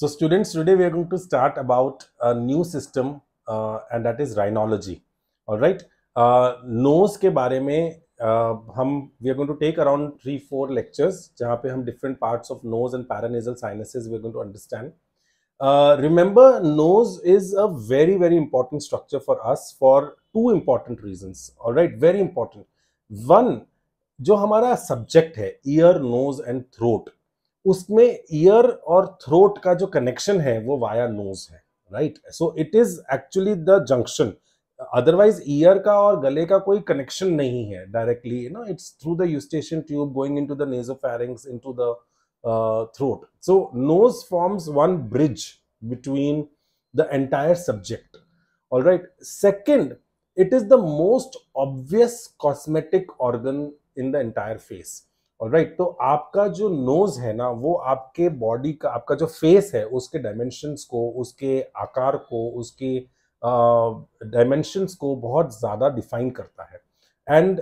So students, today we are going to start about a new system and that is rhinology. All right. Nose के बारे में हम we are going to take around 3-4 lectures जहाँ पे हम different parts of nose and paranasal sinuses we are going to understand. Remember, nose is a very important structure for us for two important reasons. All right, very important. One, जो हमारा subject है ear nose and throat, उसमें ear और throat का जो connection है वो via nose है, right? So it is actually the junction. Otherwise ear का और गले का कोई कनेक्शन नहीं है directly, you know, it's through the eustachian tube going into the nasopharynx into the throat. So nose forms one bridge between the entire subject. All right. Second, it is the most obvious cosmetic organ in the entire face. All right. तो आपका जो nose है ना, वो आपके body का, आपका जो face है, उसके dimensions को, उसके आकार को, उसके dimensions को बहुत ज़्यादा define करता है. And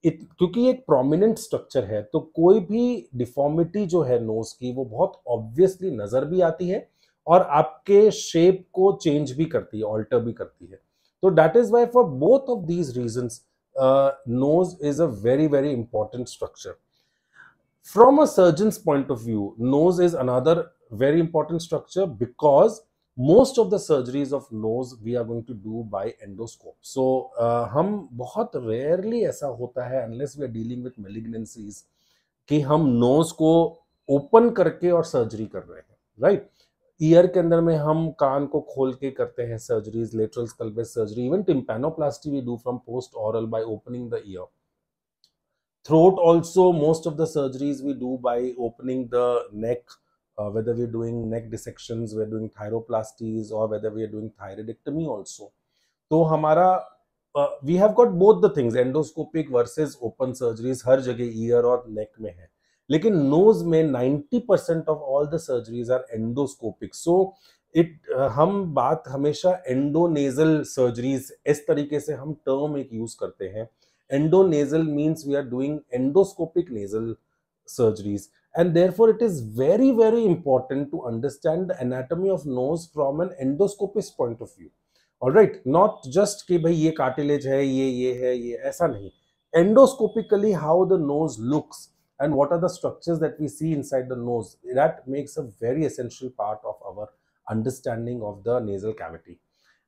क्योंकि एक प्रोमिनेंट स्ट्रक्चर है तो कोई भी डिफॉर्मिटी जो है नोज की वो बहुत ऑब्वियसली नजर भी आती है और आपके शेप को चेंज भी करती है, ऑल्टर भी करती है. तो that is why for both of these reasons nose is a very important structure. From a surgeon's point of view, nose is another very important structure because most of the surgeries of nose we are going to do by endoscope. So हम बहुत rarely ऐसा होता है unless we are dealing with malignancies कि हम nose को open करके और surgery कर रहे हैं, right? ईयर के अंदर में हम कान को खोल के करते हैं surgeries, lateral skull base surgery, even tympanoplasty we do from post oral by opening the ear. Throat also, most of the surgeries we do by opening the neck. Whether we're doing neck dissections, we're doing thyroplasties, or whether we are doing thyroidectomy also. तो हमारा we have got both the things, endoscopic versus open surgeries हर जगह year और नेक में है. लेकिन knows में 90% of all the surgeries are endoscopic. So हम बात हमेशा एंडोनेजल सर्जरीज इस तरीके से हम टर्म एक यूज करते हैं. Endonasal means we are doing endoscopic nasal surgeries, and therefore it is very important to understand the anatomy of nose from an endoscopist point of view. All right, not just कि भाई ये cartilage है, ये है, ये ऐसा नहीं. Endoscopically how the nose looks and what are the structures that we see inside the nose, that makes a very essential part of our understanding of the nasal cavity.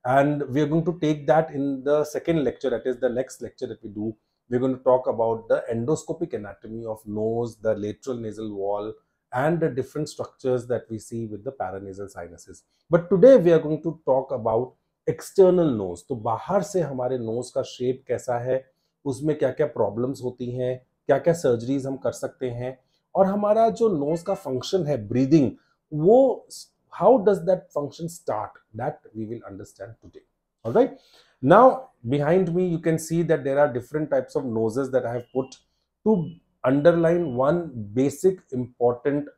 And we are going to take that in the second lecture, that is the next lecture that we do. We're going to talk about the endoscopic anatomy of nose, the lateral nasal wall, and the different structures that we see with the paranasal sinuses. But today we are going to talk about external nose. तो बाहर से हमारे nose का shape कैसा है, उसमें क्या क्या प्रॉब्लम्स होती हैं, क्या क्या सर्जरीज हम कर सकते हैं, और हमारा जो नोज का फंक्शन है ब्रीदिंग, वो how does that function start, that we will understand today. All right. Now behind me you can see that there are different types of noses that I have put to underline one basic important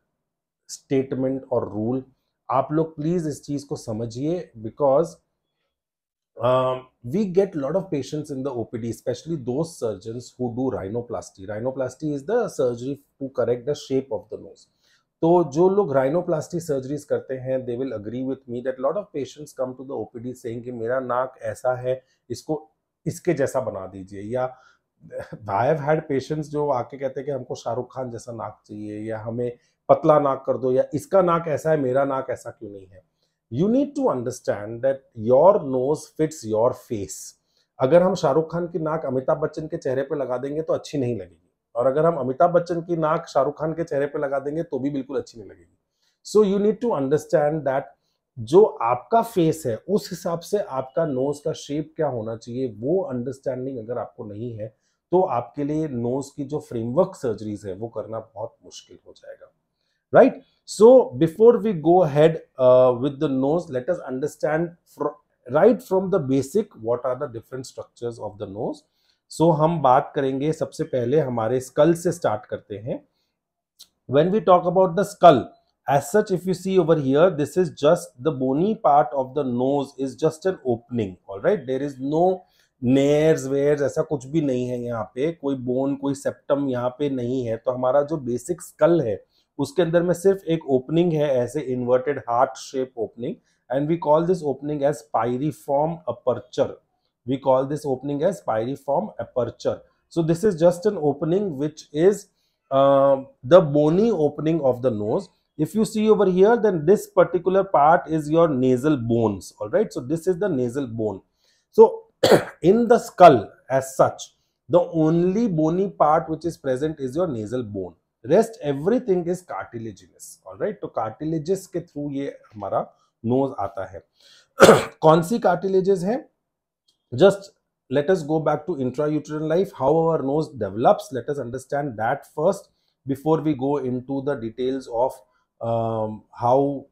statement or rule. आप लोग please इस चीज को समझिए because we get a lot of patients in the OPD, especially those surgeons who do rhinoplasty. Rhinoplasty is the surgery to correct the shape of the nose. तो जो लोग rhinoplasty surgeries करते हैं, they will agree with me that lot of patients come to the OPD saying कि मेरा नाक ऐसा है, इसको इसके जैसा बना दीजिए. या I have had patients जो आके कहते हैं कि हमको शाहरुख खान जैसा नाक चाहिए, या हमें पतला नाक कर दो, या इसका नाक ऐसा है, मेरा नाक ऐसा क्यों नहीं है. You need to understand that your nose fits your face. अगर हम शाहरुख खान की नाक अमिताभ बच्चन के चेहरे पे लगा देंगे तो अच्छी नहीं लगेगी, और अगर हम अमिताभ बच्चन की नाक शाहरुख खान के चेहरे पे लगा देंगे तो भी बिल्कुल अच्छी नहीं लगेगी. So you need to understand that जो आपका फेस है उस हिसाब से आपका नोज का शेप क्या होना चाहिए, वो अंडरस्टैंडिंग अगर आपको नहीं है तो आपके लिए नोज की जो फ्रेमवर्क सर्जरीज है वो करना बहुत मुश्किल हो जाएगा, right? So before we go ahead with the nose, let us understand right from the basic what are the different structures of the nose. So हम बात करेंगे, सबसे पहले हमारे skull से start करते हैं. When we talk about the skull, as such, if you see over here, this is just the bony part of the nose is just an opening. All right, there is no nares wares, ऐसा कुछ भी नहीं है यहाँ पे, कोई bone, कोई septum यहाँ पे नहीं है. तो हमारा जो basic skull है उसके अंदर में सिर्फ एक ओपनिंग है, ऐसे inverted heart shape opening, and we call this opening as piriform aperture. We call this opening as pyriform aperture. So this is just an opening which is the bony opening of the nose. If you see over here, then this particular part is your nasal bones. All right. So this is the nasal bone. So in the skull as such, the only bony part which is present is your nasal bone. Rest everything is cartilaginous. All right. तो cartilages के through ये हमारा nose आता है. कौन सी cartilages है? Just let us go back to intrauterine life, how our nose develops. Let us understand that first before we go into the details of how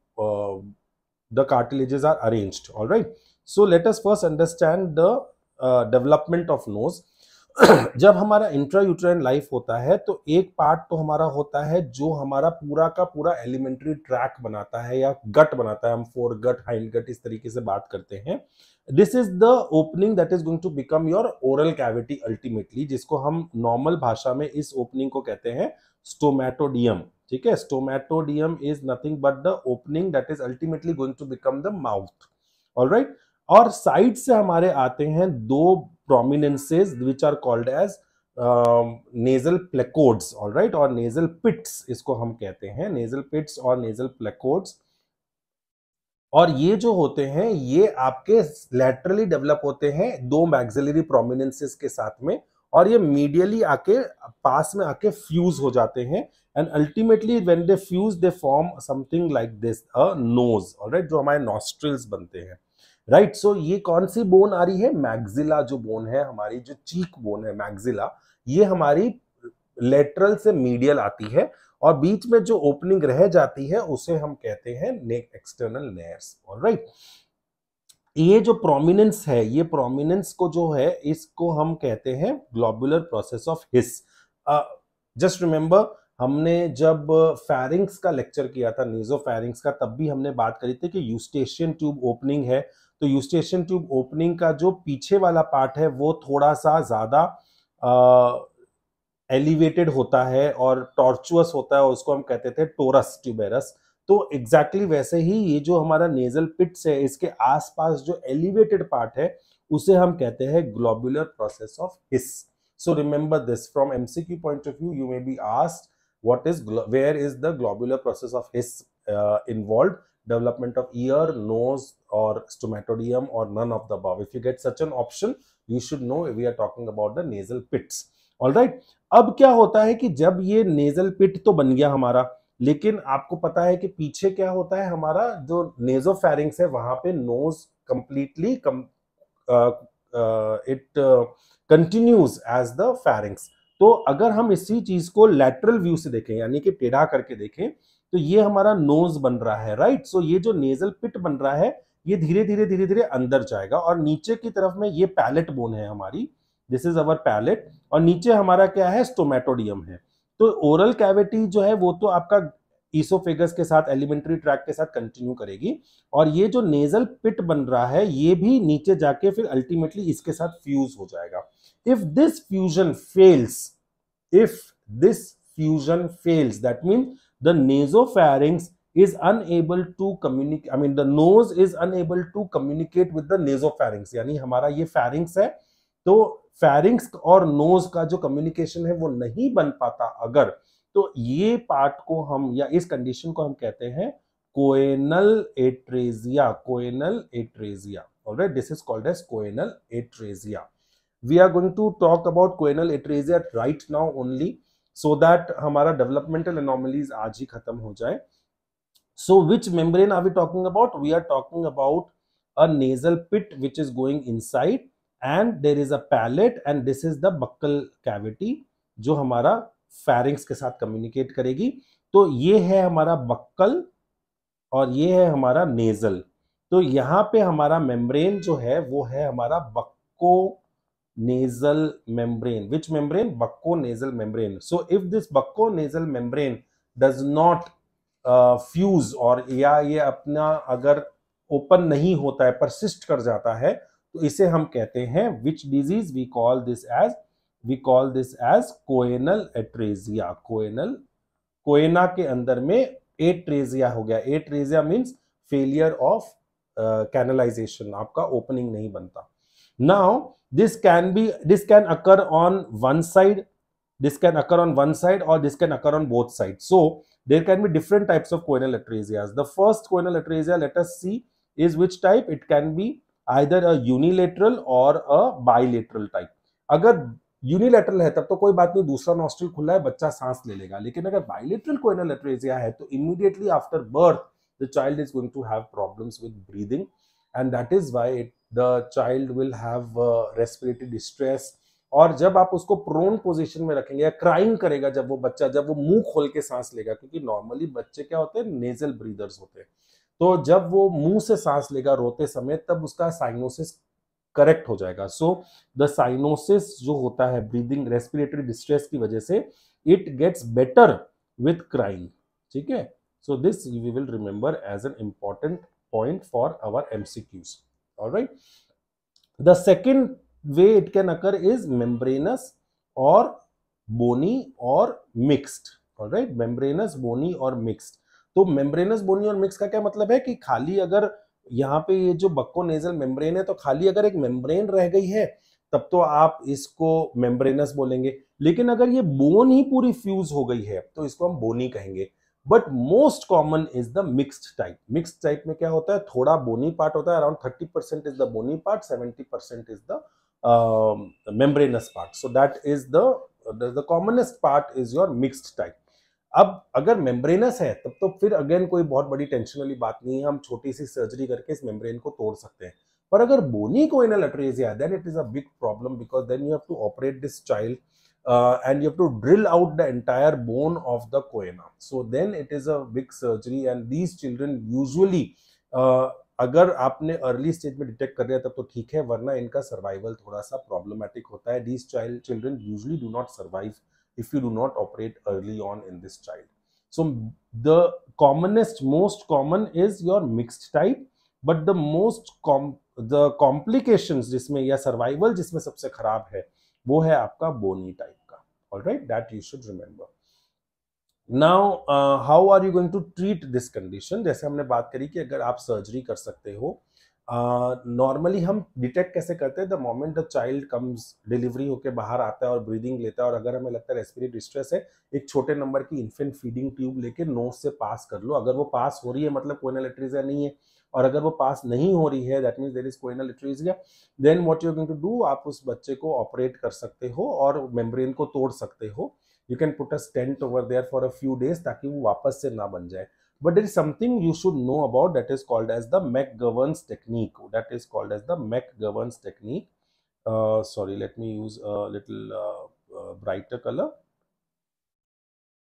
the cartilages are arranged. All right. So let us first understand the development of nose. जब हमारा intrauterine life होता है तो एक part तो हमारा होता है जो हमारा पूरा का पूरा एलिमेंट्री ट्रैक बनाता है या गट बनाता है. हम फोर गट, हाइंड गट इस तरीके से बात करते हैं. This is the opening that is going to become your oral cavity ultimately, जिसको हम नॉर्मल भाषा में इस ओपनिंग को कहते हैं स्टोमैटोडियम. ठीक है. Stomatodeum is nothing but the opening that is ultimately going to become the mouth. Alright. और साइड से हमारे आते हैं दो prominences which are called as nasal placodes. all right, और nasal pits इसको हम कहते हैं, nasal pits और nasal placodes. और ये जो होते हैं ये आपके laterally डेवलप होते हैं दो maxillary prominences के साथ में, और ये medially आके पास में आके फ्यूज हो जाते हैं, and ultimately when they fuse they form something like this, a nose. all right, जो हमारे nostrils बनते हैं. राइट. सो ये कौन सी बोन आ रही है? मैग्जिला जो बोन है हमारी, जो चीक बोन है मैग्जिला, ये हमारी लेटरल से मीडियल आती है, और बीच में जो ओपनिंग रह जाती है उसे हम कहते हैं एक्सटर्नल नेयर्स. ऑलराइट. ये जो प्रोमिनेंस है, ये प्रोमिनेंस को जो है इसको हम कहते हैं globular process of his. Just remember, हमने जब फैरिंग्स का लेक्चर किया था, नेजोफैरिंग्स का, तब भी हमने बात करी थी कि यूस्टेशियन ट्यूब ओपनिंग है. तो यूस्टेशियन ट्यूब ओपनिंग का जो पीछे वाला पार्ट है वो थोड़ा सा ज्यादा एलिवेटेड होता है और टॉर्चुअस होता है, और उसको हम कहते थे टोरस ट्यूबेरस. तो एग्जैक्टली वैसे ही ये जो हमारा नेजल पिट्स है, इसके आसपास जो एलिवेटेड पार्ट है उसे हम कहते हैं globular process of his. So remember this, from MCQ point of view you may be asked what is where is the globular process of hiss involved? Development of ear, nose, or stomatodium, or none of the above. If you get such an option, you should know we are talking about the nasal pits. all right. अब क्या होता है कि जब ये nasal pit तो बन गया हमारा, लेकिन आपको पता है कि पीछे क्या होता है, हमारा जो नेजोफैरिंग्स है वहां पे nose completely it continues as the pharynx. तो अगर हम इसी चीज को लैटरल व्यू से देखें, यानी कि टेढ़ा करके देखें, तो ये हमारा नोज बन रहा है. राइट. सो ये जो नेजल पिट बन रहा है ये धीरे धीरे अंदर जाएगा, और नीचे की तरफ में ये पैलेट बोन है हमारी, दिस इज अवर पैलेट, और नीचे हमारा क्या है? स्टोमैटोडियम है. तो ओरल कैविटी जो है वो तो आपका ईसोफेगस के साथ, एलिमेंट्री ट्रैक के साथ कंटिन्यू करेगी, और ये जो नेजल पिट बन रहा है ये भी नीचे जाके फिर अल्टीमेटली इसके साथ फ्यूज हो जाएगा. If this fusion fails, that means the nasopharynx is unable to communicate. I mean, the nose is unable to communicate with the nasopharynx. यानी हमारा ये pharynx है, तो pharynx और nose का जो communication है वो नहीं बन पाता अगर, तो ये पार्ट को हम, या इस कंडीशन को हम कहते हैं choanal atresia. Choanal atresia. Alright, this is called as coenal atresia. We are going to talk about coenal atresia right now only, so that हमारा developmental anomalies आज ही खत्म हो जाए. So which membrane are we talking about? We are talking about a nasal pit which is going inside, and there is a palate, and this is the buccal cavity जो हमारा pharynx के साथ communicate करेगी. तो ये है हमारा buccal और ये है हमारा nasal. तो यहाँ पे हमारा membrane जो है वो है हमारा bucco nasal membrane. Which membrane? Bucco-nasal membrane. So if this bucco-nasal membrane does not fuse, और या ये अपना अगर ओपन नहीं होता है, persist कर जाता है, तो इसे हम कहते हैं which disease? We call this as coenal atresia. Coenal Koyna के अंदर में एट्रेजिया हो गया। Atresia means failure of canalisation, आपका ओपनिंग नहीं बनता। Now this can occur on one side, this can occur on one side or this can occur on both sides. So there can be different types of choanal atrasias. The first choanal atrasia, let us see, is which type. It can be either a unilateral or a bilateral type. अगर unilateral है तब तो कोई बात नहीं, दूसरा nostril खुला है, बच्चा सांस ले लेगा। लेकिन अगर बाइलेटरल कोइनल एट्रेसिया है तो immediately after birth the child is going to have problems with breathing, and that is why the child will have respiratory distress. और जब आप उसको प्रोन पोजीशन में रखेंगे या क्राइंग करेगा जब वो बच्चा, जब वो मुंह खोल के सांस लेगा, क्योंकि नॉर्मली बच्चे क्या होते हैं, नेजल ब्रीदर्स होते हैं, तो जब वो मुंह से सांस लेगा रोते समय तब उसका साइनोसिस करेक्ट हो जाएगा। सो द साइनोसिस जो होता है ब्रीदिंग रेस्पिरेटरी डिस्ट्रेस की वजह से, it gets better with crying. ठीक है, so this we will remember as an important point for our MCQs. Alright, the second way it can occur is membranous or bony or mixed. all right, membranous, bony और mixed। तो membranous, bony और mixed का क्या मतलब है कि खाली अगर यहाँ पे ये जो बक्को-नेजल मेम्ब्रेन है तो खाली अगर एक मेम्ब्रेन रह गई है तब तो आप इसको मेम्ब्रेनस बोलेंगे, लेकिन अगर ये बोन ही पूरी फ्यूज हो गई है तो इसको हम बोनी कहेंगे। But most common is the mixed type. Mixed type में क्या होता है, थोड़ा बोनी पार्ट होता है, around 30% is the bony part, 70% is the membranous part. So that is the commonest part is your mixed type. अब अगर मेम्ब्रेनस है तब तो फिर अगेन कोई बहुत बड़ी टेंशन वाली बात नहीं है, हम छोटी सी सर्जरी करके इस मेम्ब्रेन को तोड़ सकते हैं। पर अगर bony choanal atresia, then it is a big problem, because then you have to operate this child and you have to drill out the entire bone of the coena. So then it is a big surgery, and these children usually अगर आपने early stage में detect कर लिया तब तो ठीक है, वरना इनका सर्वाइवल थोड़ा सा प्रॉब्लमेटिक होता है। These children usually do not survive if you do not operate early on in this child. So the commonest, most common is your mixed type, but the complications जिसमें या सर्वाइवल जिसमें सबसे खराब है वो है आपका बोनी टाइप का। Alright, that you should remember. Now how are you going to treat this condition. जैसे हमने बात करी कि अगर आप सर्जरी कर सकते हो, नॉर्मली हम डिटेक्ट कैसे करते हैं, the moment the child comes, delivery होके बाहर आता है और ब्रीदिंग लेता है, और अगर हमें लगता है रेस्पिरेटरी डिस्ट्रेस है, एक छोटे नंबर की इन्फेंट फीडिंग ट्यूब लेके नोज से पास कर लो। अगर वो पास हो रही है मतलब कोइनल एट्रेसिया नहीं है, और अगर वो पास नहीं हो रही है that means there is choanal atresia. Then what you are going to do, आप उस बच्चे को ऑपरेट कर सकते हो और मेम्ब्रेन को तोड़ सकते हो। You can put a stent over there for a few days ताकि वो वापस से ना बन जाए। But there is something you should know about, that is called as the McGovern's technique. That is called as the McGovern's technique. Sorry, let me use a little brighter color.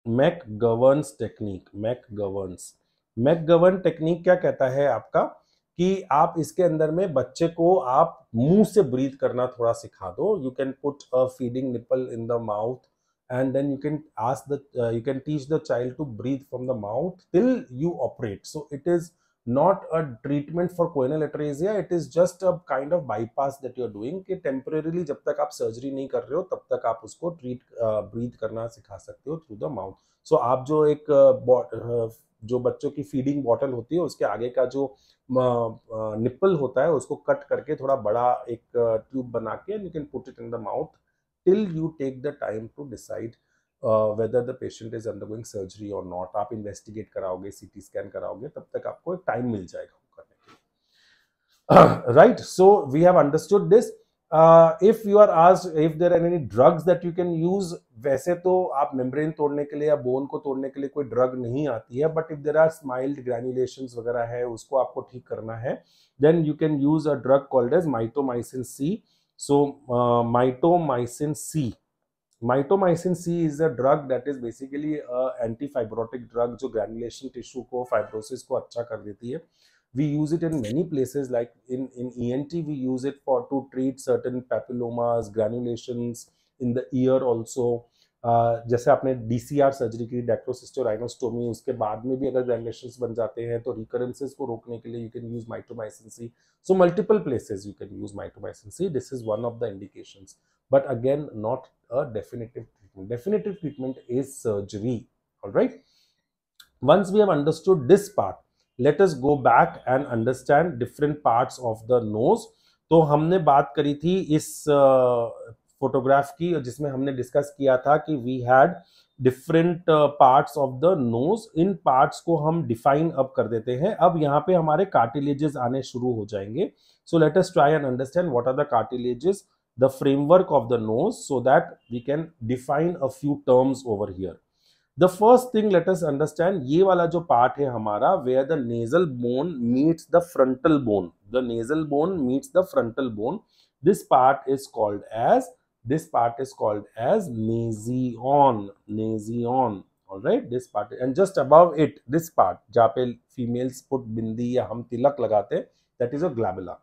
McGovern's technique. McGovern technique क्या कहता है आपका कि आप इसके अंदर में बच्चे को आप मुंह से ब्रीथ करना थोड़ा सिखा दो। You can put a feeding nipple in the mouth, and then you can you can teach the child to breathe from the mouth till you operate. So it is not a treatment for coronal atresia, it is just a kind of bypass that you are doing कि temporarily जब तक आप surgery नहीं कर रहे हो तब तक आप उसको ब्रीथ करना सिखा सकते हो थ्रू द माउथ। सो आप जो एक जो बच्चों की फीडिंग बॉटल होती है उसके आगे का जो निप्पल होता है उसको कट करके थोड़ा बड़ा एक ट्यूब बना के you can put it in the mouth till you take the time to decide whether the patient is undergoing surgery or not. आप investigate कराओगे, CT scan कराओगे, तब तक आपको एक टाइम मिल जाएगा करने के लिए। Right, so we have understood this. If you are asked if there are any drugs that you can use, वैसे तो आप मेम्ब्रेन तोड़ने के लिए या बोन को तोड़ने के लिए कोई ड्रग नहीं आती है, but if there are mild granulations वगैरह है उसको आपको ठीक करना है, then you can use a drug called as mitomycin C. So mitomycin C is a drug that is basically a anti-fibrotic drug जो granulation tissue को, fibrosis को अच्छा कर देती है। We use it in many places, like in ENT we use it to treat certain papillomas, granulations in the ear also. जैसे आपने DCR surgery की, डेक्टोसिस्टोराइनोस्टोमी, उसके बाद में भी अगर ग्रैनुलेशंस बन जाते हैं तो रिकरेंसेस को रोकने के लिए you can use mitomycin C. So multiple places you can use mitomycin C, this is one of the indications, but again not a definitive treatment. Definitive treatment is surgery. All right. Once we have understood this part, let us go back and understand different parts of the nose. तो हमने बात करी थी इस photograph की, जिसमें हमने discuss किया था कि we had different parts of the nose. इन पार्ट्स को हम डिफाइन अब कर देते हैं. अब यहाँ पे हमारे कार्टिलेजेस आने शुरू हो जाएंगे. So let us try and understand what are the cartilages, the framework of the nose, so that we can define a few terms over here. The first thing let us understand, ये वाला जो part है हमारा, where the nasal bone meets the frontal bone, the nasal bone meets the frontal bone, this part is called as nasion, nasion. All right, this part, and just above it, this part जहाँ पे females put बिंदी या हम तिलक लगाते हैं, that is a glabella.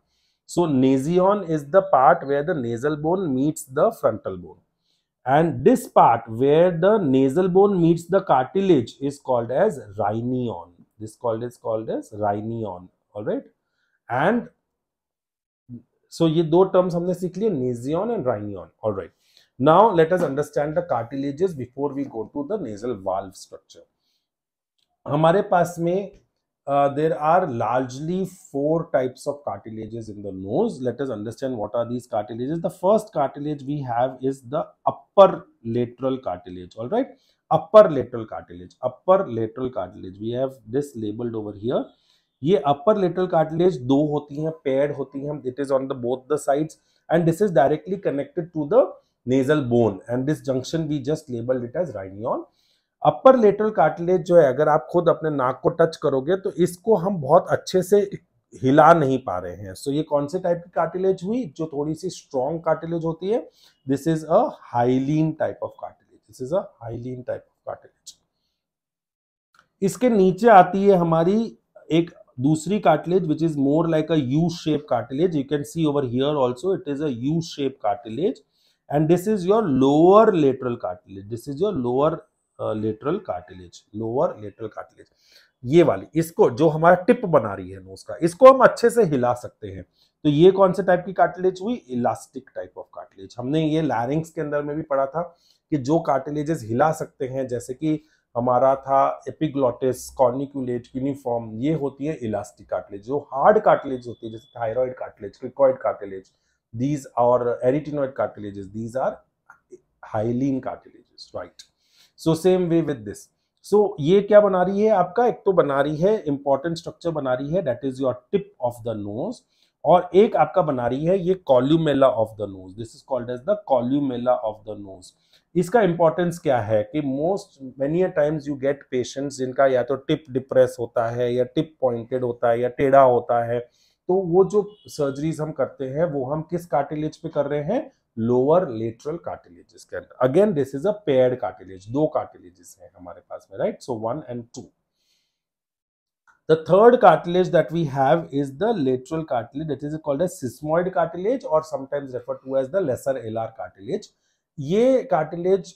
So nasion is the part where the nasal bone meets the frontal bone. And this part where the nasal bone meets the cartilage is called as rhinion. This is called as rhinion. All right. And so ये दो terms हमने सीख लिए, nasion and rhinion. All right. Now let us understand the cartilages before we go to the nasal valve structure. हमारे पास में there are largely 4 types of cartilages in the nose. Let us understand what are these cartilages. The first cartilage we have is the upper lateral cartilage. All right, upper lateral cartilage. Upper lateral cartilage. We have this labeled over here. ये upper lateral cartilage दो होती हैं, paired होती हैं. It is on the both the sides, and this is directly connected to the nasal bone. And this junction we just labeled it as rhinion. Upper lateral cartilage जो है, अगर आप खुद अपने नाक को टच करोगे तो इसको हम बहुत अच्छे से हिला नहीं पा रहे हैं. सो ये कौन से टाइप की कार्टिलेज हुई, जो थोड़ी सी स्ट्रॉन्ग कार्टिलेज होती है. This is a hyaline type of cartilage. This is a hyaline type of cartilage. इसके नीचे आती है हमारी एक दूसरी cartilage which is more like a U shape cartilage. You can see over here also it is a U shape cartilage, and this is your lower lateral cartilage. This is your lower lateral cartilage, lower lateral cartilage. ये वाली, इसको जो हमारा tip बना रही है knows का, इसको हम अच्छे से हिला सकते हैं. तो ये कौन से टाइप की कार्टिलेज हुई, इलास्टिक टाइप ऑफ कार्टिलेज. हमने ये लैरिंग्स के अंदर में भी पढ़ा था कि जो कार्टिलेजेस हिला सकते हैं, जैसे कि हमारा था एपिग्लॉटिस, कॉर्निकुलेट, यूनिफॉर्म, ये होती है इलास्टिक कार्टिलेज. जो हार्ड कार्टिलेज होती है जैसे thyroid cartilage, cricoid cartilage, these और arytenoid cartilages, these are hyaline cartilages, right. So same way with this. So ये क्या बना रही है आपका, एक तो बना रही है इंपॉर्टेंट स्ट्रक्चर बना रही है, that is your tip of the nose, और एक आपका बना रही है ये columella of the nose. This is called as the columella of the nose. इसका इंपॉर्टेंस क्या है कि most many a times you get patients जिनका या तो टिप डिप्रेस होता है, या टिप पॉइंटेड होता है, या टेढ़ा होता है. तो वो जो सर्जरीज हम करते हैं वो हम किस कार्टिलेज पे कर रहे हैं, लोअर लेटरल कार्टिलेजेस के अंदर. Again this is a paired cartilage, दो कार्टिलेजेस हैं हमारे पास में, right. So 1 and 2. The third cartilage that we have is the lateral cartilage, that is called as sigmoid cartilage or sometimes referred to as the lesser alar cartilage. ये cartilage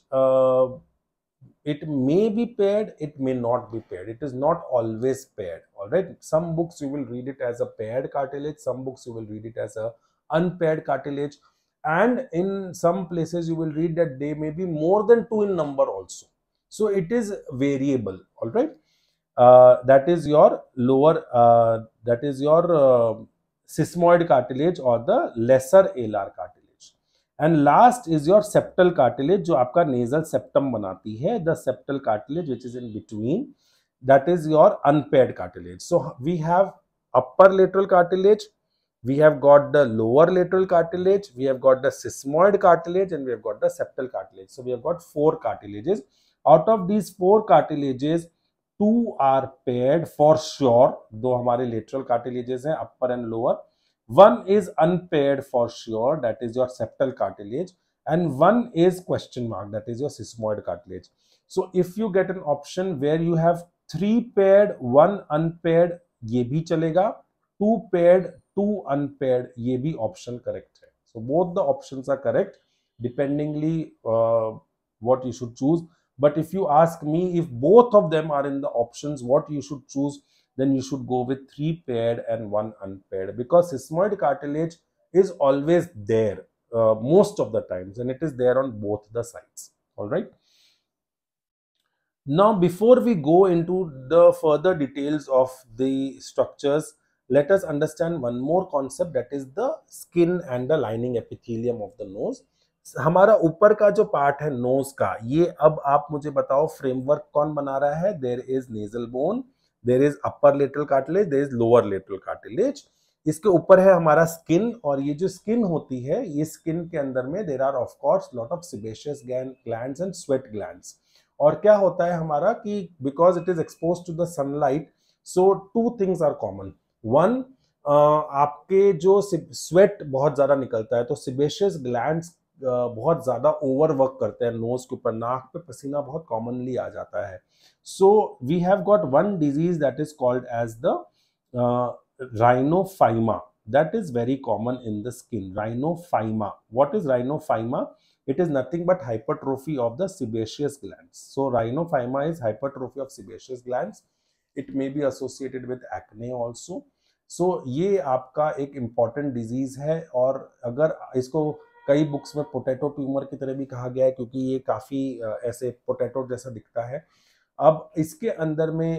it may be paired, it may not be paired. It is not always paired. All right. Some books you will read it as a paired cartilage. Some books you will read it as a unpaired cartilage. And in some places you will read that they may be more than 2 in number also. So it is variable. All right. That is your lower, that is your sigmoid cartilage or the lesser alar cartilage. And last is your septal cartilage, जो आपका nasal septum बनाती है, the septal cartilage which is in between, that is your unpaired cartilage. So we have upper lateral cartilage, we have got the lower lateral cartilage, we have got the sigmoid cartilage, and we have got the septal cartilage. So we have got 4 cartilages. Out of these 4 cartilages, 2 are paired for sure, दो हमारे lateral cartilages हैं, upper and lower. 1 is unpaired for sure, that is your septal cartilage, and 1 is question mark, that is your sigmoid cartilage. So if you get an option where you have 3 paired, 1 unpaired, ये भी चलेगा. 2 paired, 2 unpaired, ये भी option correct है. So both the options are correct dependingly what you should choose. But if you ask me, if both of them are in the options what you should choose, then you should go with 3 paired and 1 unpaired, because sigmoid cartilage is always there most of the times, and it is there on both the sides. All right. Now, before we go into the further details of the structures, let us understand one more concept, that is the skin and the lining epithelium of the nose. हमारा ऊपर का जो part है knows का, ये अब आप मुझे बताओ फ्रेमवर्क कौन बना रहा है? There is nasal bone, there is upper lateral cartilage, there is lower lateral cartilage. इसके ऊपर है हमारा स्किन, और ये जो स्किन होती है, ये स्किन के अंदर में there are of course lot of sebaceous glands and sweat glands. और क्या होता है हमारा कि because it is expose to the sunlight, so two things are common. One, आपके जो स्वेट बहुत ज्यादा निकलता है, तो सिबेशियस ग्लैंड्स बहुत ज्यादा ओवर वर्क करते हैं नोज के ऊपर, नाक पे पसीना बहुत कॉमनली आ जाता है। So we have got one disease that is called as the rhinophyma, that is very common in the skin. Rhinophyma, what is rhinophyma? It is nothing but hypertrophy of the sebaceous glands. So rhinophyma is hypertrophy of sebaceous glands. It may be associated with acne also. So ये आपका एक important disease है, और अगर इसको कई books में potato tumour की तरह भी कहा गया है, क्योंकि ये काफी ऐसे पोटैटो जैसा दिखता है। अब इसके अंदर में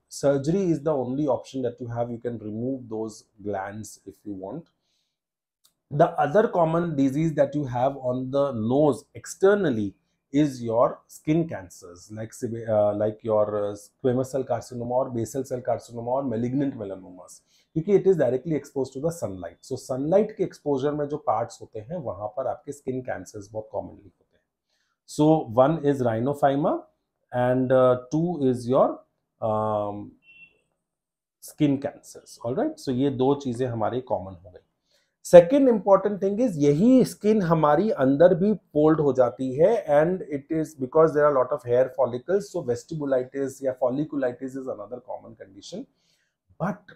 surgery is the only option that you have. You can remove those glands if you want. The other common disease that you have on the nose externally is your skin cancers, like your squamous cell carcinoma or basal cell carcinoma or malignant melanomas, क्योंकि it is directly exposed to the sunlight. So sunlight के exposure में जो parts होते हैं, वहां पर आपके skin cancers बहुत commonly होते हैं. So one is rhinophyma and two is your skin cancers. Alright, so ये दो चीजें हमारी कॉमन हो गई। सेकेंड इंपॉर्टेंट थिंग इज, यही स्किन हमारी अंदर भी फोल्ड हो जाती है, and it is because there are lot of hair follicles, so vestibulitis या folliculitis is another common condition. But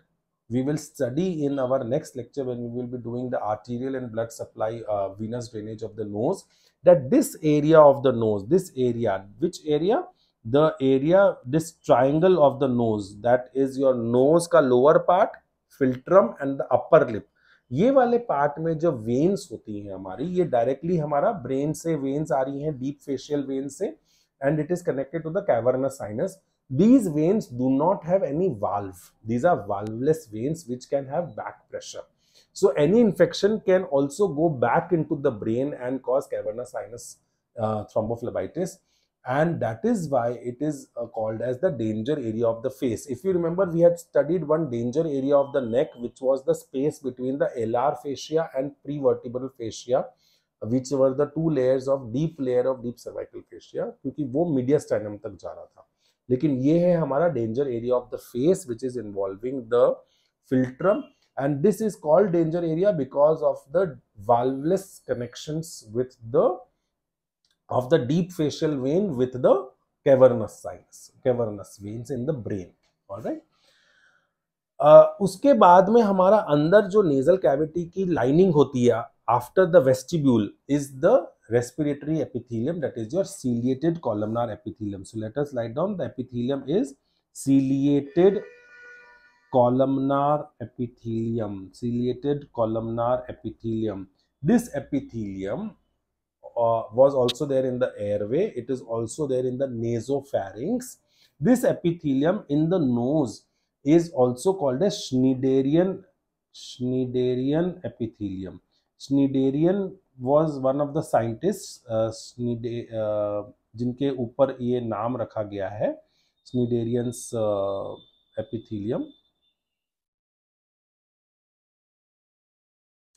we will study in our next lecture, when we will be doing the arterial and blood supply, venous drainage of the nose, that this area of the nose, this area, which area? The area, this triangle of the nose, that is your nose का lower part, philtrum and the upper lip, ये वाले part में जो veins होती हैं हमारी, ये directly हमारा ब्रेन से वेन्स आ रही हैं, डीप फेशियल वेन्स से, and it is connected to the cavernous sinus. These veins do not have any valve. These are valveless veins which can have back pressure. So any infection can also go back into the brain and cause cavernous sinus thrombophlebitis. And that is why it is called as the danger area of the face. If you remember, we had studied one danger area of the neck, which was the space between the alar fascia and prevertebral fascia, which were the two layers of deep cervical fascia, क्योंकि वो mediastinum तक जा रहा था. लेकिन ये है हमारा danger area of the face, which is involving the philtrum, and this is called danger area because of the valveless connections with the of the deep facial vein with the cavernous sinus, cavernous veins in the brain. All right. उसके बाद में हमारा अंदर जो nasal cavity की lining होती है after the vestibule is the respiratory epithelium, that is your ciliated columnar epithelium. So let us write down the epithelium is ciliated columnar epithelium. Ciliated columnar epithelium. This epithelium was also there in the airway. It is also there in the nasopharynx. This epithelium in the nose is also called as Schneiderian epithelium. Schneiderian was one of the scientists, जिनके ऊपर ये नाम रखा गया है, Schneiderian's epithelium.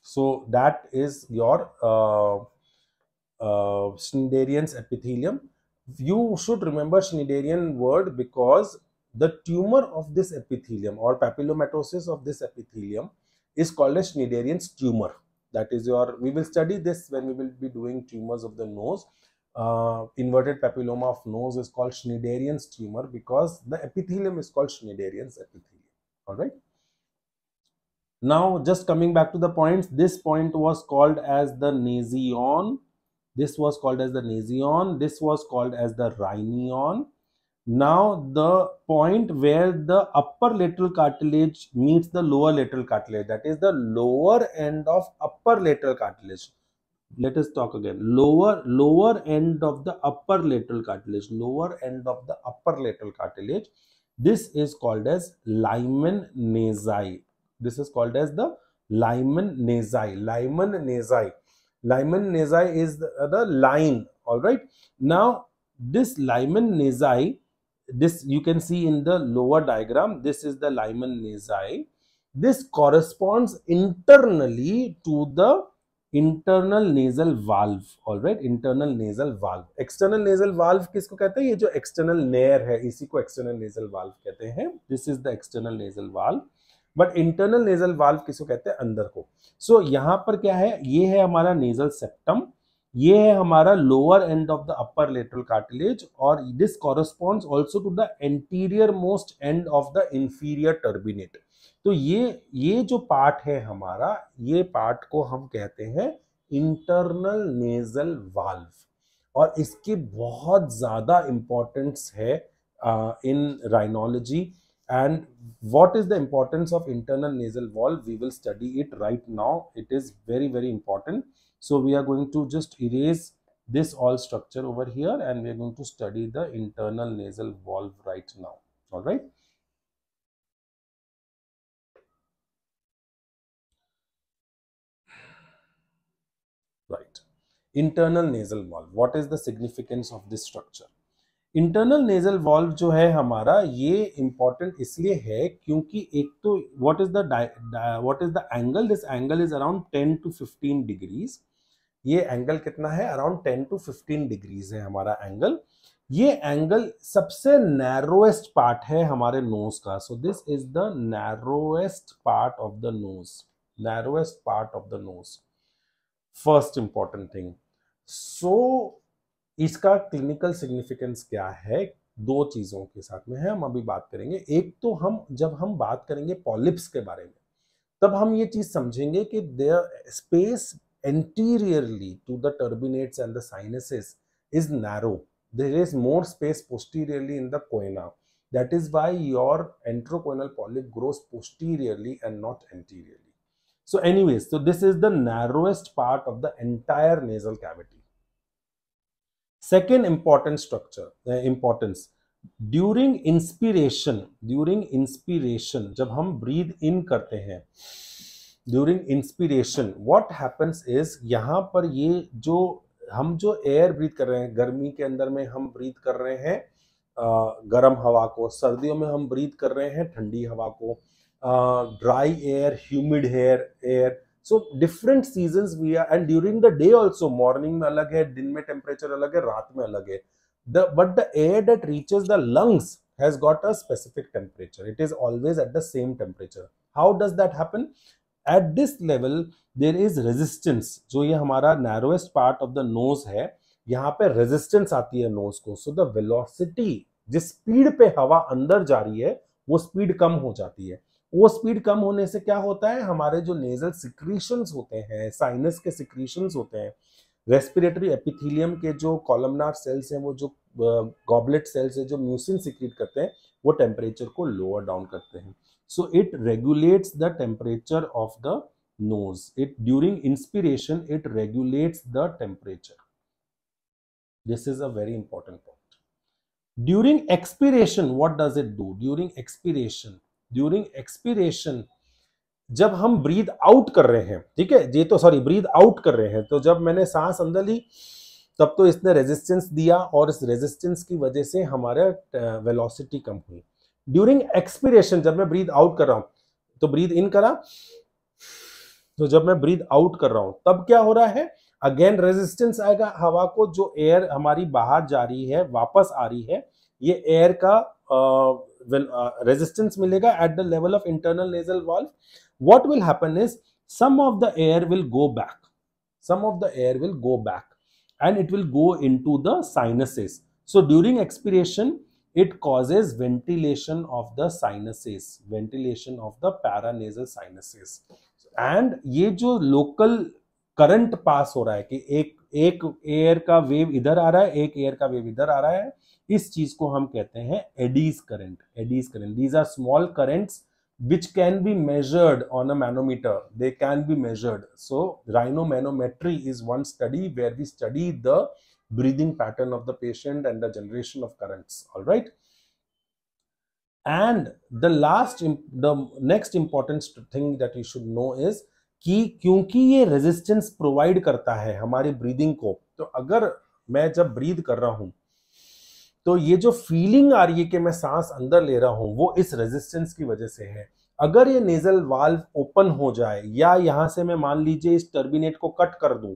So that is your Schneiderian's epithelium. You should remember Schneiderian word because the tumor of this epithelium or papillomatosis of this epithelium is called as Schneiderian's tumor. That is your, we will study this when we will be doing tumors of the nose. Inverted papilloma of nose is called Schneiderian's tumor because the epithelium is called Schneiderian's epithelium. All right. Now, just coming back to the points, this point was called as the nasion. This was called as the nasion. This was called as the rhinion. Now, the point where the upper lateral cartilage meets the lower lateral cartilage, that is the lower end of upper lateral cartilage. let us talk again. Lower end of the upper lateral cartilage, lower end of the upper lateral cartilage, this is called as Lyman nasi. This is called as the Lyman nasi. Lyman nasi. Lyman nasi is the line. All right. Now this Lyman nasi, this you can see in the lower diagram. This is the Lyman nasi. This corresponds internally to the internal nasal valve. Alright, internal nasal valve. External nasal valve किसको कहते हैं? ये जो external near है इसी को external nasal valve कहते हैं. This is the external nasal valve. But internal nasal valve किसको कहते हैं? अंदर को. सो यहां पर क्या है? ये है हमारा नेजल सेप्टम, ये है हमारा lower end of the upper lateral cartilage, और this corresponds also to the anterior most end of the inferior turbinate. तो ये जो पार्ट है हमारा, ये पार्ट को हम कहते हैं इंटरनल नेजल वाल्व, और इसकी बहुत ज्यादा इंपॉर्टेंस है in rhinology. And what is the importance of internal nasal valve? We will study it right now. It is very very important. So we are going to just erase this all structure over here, and we are going to study the internal nasal valve right now. All right. Right. Internal nasal valve. What is the significance of this structure? Internal nasal valve जो है हमारा, ये important इसलिए है क्योंकि एक तो what is the angle? This angle is around 10 to 15 degrees. ये एंगल कितना है? अराउंड 10 to 15 डिग्रीज है हमारा एंगल. ये एंगल सबसे नैरोएस्ट पार्ट है हमारे नोज का. So this is the narrowest part of the nose. Narrowest part of the nose. First important thing. So इसका क्लिनिकल सिग्निफिकेंस क्या है? दो चीजों के साथ में है, हम अभी बात करेंगे. एक तो जब हम बात करेंगे पॉलिप्स के बारे में, तब हम ये चीज समझेंगे कि there space anteriorly to the turbinates and the sinuses is narrow. There is more space posteriorly in the choana. That is why your enterochoanal polyp grows posteriorly and not anteriorly. So anyways, so this is the narrowest part of the entire nasal cavity. Second important structure, importance. During inspiration, जब हम breathe in करते हैं, during inspiration what happens is, यहाँ पर ये हम जो air breathe कर रहे हैं, गर्मी के अंदर में हम ब्रीथ कर रहे हैं गर्म हवा को, सर्दियों में हम ब्रीथ कर रहे हैं ठंडी हवा को, dry air, humid air. So different seasons we are, and during the day also, morning में अलग है, दिन में टेम्परेचर अलग है, रात में अलग है. But the air that reaches the lungs has got a specific temperature. It is always at the same temperature. How does that happen? At this level there is resistance. जो ये हमारा narrowest part of the nose है, यहाँ पे resistance आती है nose को. So the velocity, जिस speed पे हवा अंदर जा रही है, वो speed कम हो जाती है. वो speed कम होने से क्या होता है? हमारे जो nasal secretions होते हैं, sinus के secretions होते हैं, respiratory epithelium के जो columnar cells हैं, वो जो goblet cells है, जो mucin secrete करते हैं, वो temperature को lower down करते हैं. So it regulates the temperature of the nose. During inspiration, it regulates the temperature. This is a very important point. During expiration, what does it do? During expiration, जब हम breathe out कर रहे हैं, ठीक है, ये तो breathe out कर रहे हैं, तो जब मैंने सांस अंदर ली तब तो इसने रेजिस्टेंस दिया, और इस रेजिस्टेंस की वजह से हमारा वेलोसिटी कम हुई. ड्यूरिंग एक्सपिरेशन, जब मैं ब्रीथ आउट कर रहा हूं, तो ब्रीथ इन करा, तो जब मैं ब्रीथ आउट कर रहा हूं तब क्या हो रहा है? अगेन रेजिस्टेंस आएगा हवा को. जो एयर हमारी बाहर जा रही है, वापस आ रही है, ये एयर का रेजिस्टेंस मिलेगा at the level of internal nasal valve. What will happen is some of the air will go back and it will go into the sinuses. So during expiration it causes ventilation of the sinuses, ventilation of the paranasal sinuses. And ये जो local current pass हो रहा है कि एक air का wave इधर आ रहा है, एक एयर का वेव इधर आ रहा है, इस चीज को हम कहते हैं eddies current. These are small currents which can be measured on a manometer. They can be measured. So rhinomanometry is one study where we study the breathing pattern of the patient and the generation of currents. All right. And the next important thing that you should know is कि क्योंकि ये resistance provide करता है हमारी breathing को, तो अगर मैं जब ब्रीद कर रहा हूं तो ये जो फीलिंग आ रही है कि मैं सांस अंदर ले रहा हूं वो इस रेजिस्टेंस की वजह से है। अगर ये नेजल वाल्व ओपन हो जाए या यहां से मैं मान लीजिए इस टर्बिनेट को कट कर दूं,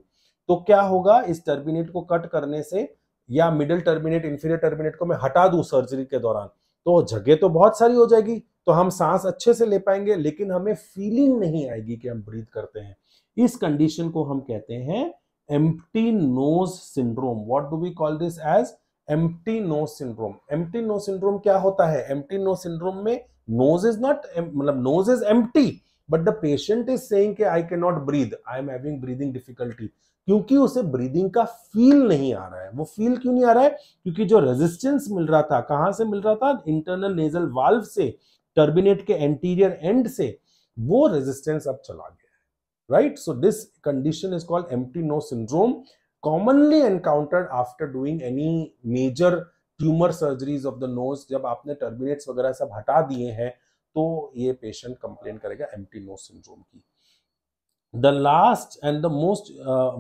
तो क्या होगा, इस टर्बिनेट को कट करने से या मिडिल टर्बिनेट इंफीरियर टर्बिनेट को मैं हटा दूं सर्जरी के दौरान, तो जगह तो बहुत सारी हो जाएगी, तो हम सांस अच्छे से ले पाएंगे लेकिन हमें फीलिंग नहीं आएगी कि हम ब्रीथ करते हैं। इस कंडीशन को हम कहते हैं empty nose syndrome. What do we call this as empty nose syndrome. Empty nose syndrome क्या होता है? एम्प्टी नोज सिंड्रोम में नोज इज नॉट, मतलब nose is empty but the patient is saying कि I can not breathe, I am having breathing difficulty, क्योंकि उसे breathing का feel नहीं आ रहा है। वो फील क्यों नहीं आ रहा है? क्योंकि जो रेजिस्टेंस मिल रहा था, कहां से मिल रहा था? इंटरनल नेजल वाल्व से, टर्बिनेट के एंटीरियर एंड से, वो रेजिस्टेंस अब चला गया है। Right, so this condition is called empty nose syndrome, commonly encountered after doing any major tumor surgeries of the nose। जब आपने टर्बिनेट्स वगैरह सब हटा दिए हैं तो ये पेशेंट कंप्लेन करेगा एम्प्टी नोज सिंड्रोम की। The last and the most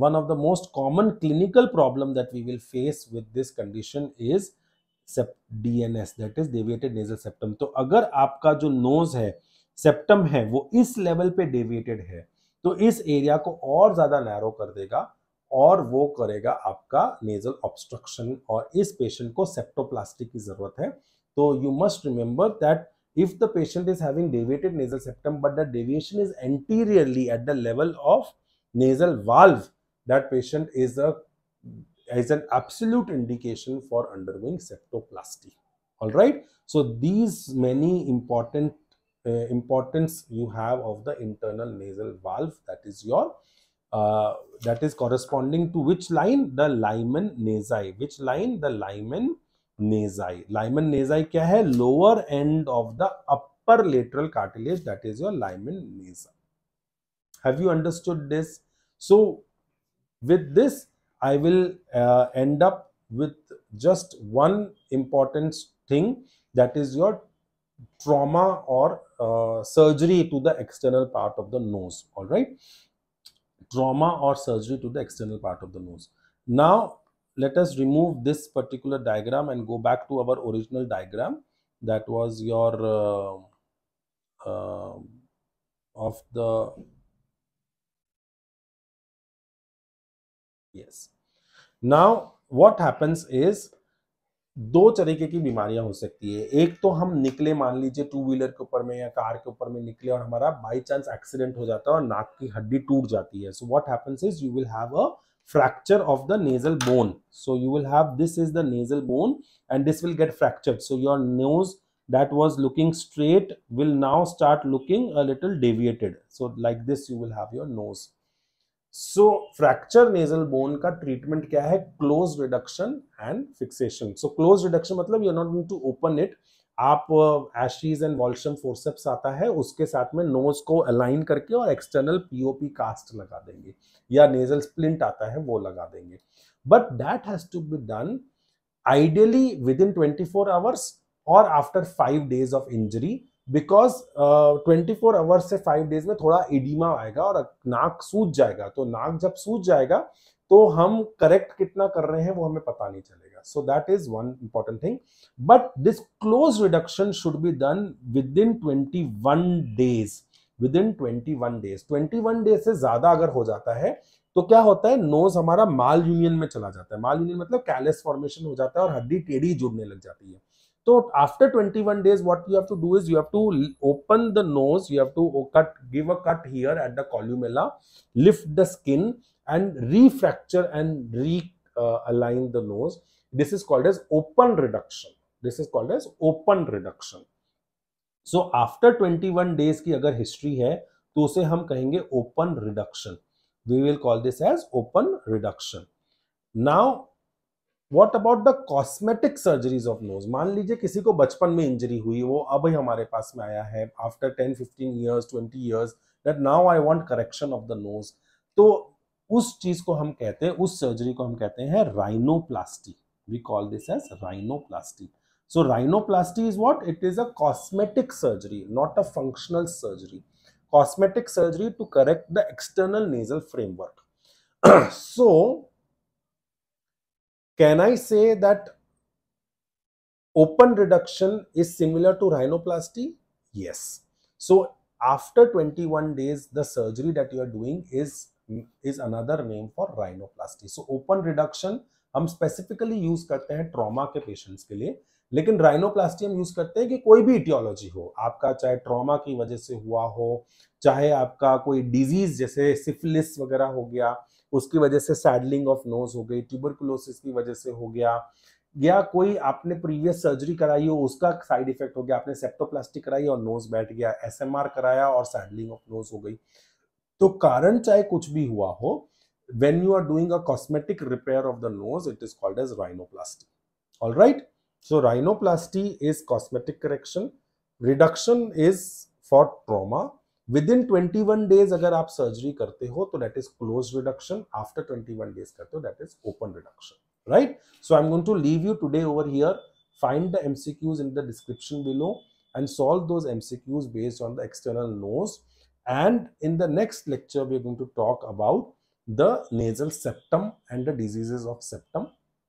one of the most common clinical problem that we will face with this condition is DNS, that is deviated nasal septum। तो अगर आपका जो knows है, septum है, वो इस level पे डेविएटेड है तो इस एरिया को और ज्यादा नैरो कर देगा और वो करेगा आपका नेजल ऑब्स्ट्रक्शन, और इस पेशेंट को सेप्टोप्लास्टी की जरूरत है। तो you must remember that if the patient is having deviated nasal septum but the deviation is anteriorly at the level of nasal valve, that patient is an absolute indication for undergoing septoplasty। all right, so these many importance you have of the internal nasal valve, that is your that is corresponding to which line? The Lyman nasi। which line? The Lyman nasi। Lyman nasi क्या है? lower end of the upper lateral cartilage, that is your Lyman nasi। have you understood this? So with this I will end up with just one important thing, that is your trauma or surgery to the external part of the nose। all right, trauma or surgery to the external part of the nose। now let us remove this particular diagram and go back to our original diagram, that was your of the yes। now what happens is, दो तरीके की बीमारियां हो सकती है। एक तो हम निकले, मान लीजिए टू व्हीलर के ऊपर में या कार के ऊपर में निकले और हमारा बाई चांस एक्सीडेंट हो जाता है और नाक की हड्डी टूट जाती है। So what happens is you will have a fracture of the nasal bone। so you will have, this is the nasal bone and this will get fractured, so your nose that was looking straight will now start looking a little deviated। so like this you will have your nose। so fracture nasal bone का treatment क्या है? close reduction and fixation। so close reduction मतलब you are not going to open it, आप एशीज and वॉल्शम forceps आता है उसके साथ में नोज को अलाइन करके और एक्सटर्नल पीओपी कास्ट लगा देंगे, या नेजल स्प्लिंट आता है वो लगा देंगे। But that has to be done ideally within 24 hours और after 5 days of injury, because 24 hours से 5 days में थोड़ा एडिमा आएगा और नाक सूज जाएगा। तो नाक जब सूज जाएगा तो हम करेक्ट कितना कर रहे हैं वो हमें पता नहीं चलेगा। So that is one important thing. But this close reduction should be done with in 21 days। With in 21 days। 21 days से ज्यादा अगर हो जाता है तो क्या होता है? नोज हमारा माल यूनियन में चला जाता है। माल यूनियन मतलब कैलस फॉर्मेशन हो जाता है और हड्डी टेढ़ी जुड़ने लग जाती है। तो after 21 days what you have to do is you have to open the nose, you have to give a cut here at the columella, lift the skin and refracture and align the nose। this is called as open reduction। this is called as open reduction। so after 21 days की अगर history है तो उसे हम कहेंगे open reduction। we will call this as open reduction। now what about the cosmetic surgeries of nose? मान लीजिए किसी को बचपन में इंजरी हुई, वो अब ही हमारे पास में आया है after 10-15 years 20 years, that now I want correction of the knows, तो उस चीज को हम कहते हैं, उस सर्जरी को हम कहते हैं rhinoplasty. We call this as rhinoplasty. So rhinoplasty is what? It is a cosmetic surgery, not a functional surgery. Cosmetic surgery to correct the external nasal framework. So can I say that open reduction is similar to rhinoplasty? Yes. So after 21 days, the surgery that you are doing is another name for rhinoplasty. So open reduction हम specifically use करते हैं trauma के patients के लिए, लेकिन rhinoplasty हम use करते हैं कि कोई भी इटियोलॉजी हो आपका, चाहे ट्रॉमा की वजह से हुआ हो, चाहे आपका कोई डिजीज जैसे सिफिलिस वगैरह हो गया, उसकी वजह से सैडलिंग ऑफ नोज हो गई, ट्यूबरकुलोसिस की वजह से हो गया, या कोई आपने प्रीवियस सर्जरी कराई हो उसका साइड इफेक्ट हो गया, आपने सेप्टोप्लास्टी कराई और नोज बैठ गया, एसएमआर कराया और सैडलिंग ऑफ नोज हो गई, तो कारण चाहे कुछ भी हुआ हो, when you are doing a cosmetic repair of the nose, it is called as rhinoplasty. All right, so rhinoplasty is cosmetic correction, reduction is for trauma. Within 21 days अगर आप सर्जरी करते हो तो that is closed reduction, after 21 days करते हो that is open reduction, right? So I'm going to leave you today over here. Find the MCQs in the description below and solve those MCQs based on the external nose. And in the next lecture we are going to talk about the nasal septum and the diseases of septum,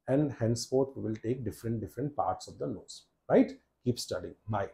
and henceforth we will take different parts of the nose, right? Keep studying. Bye.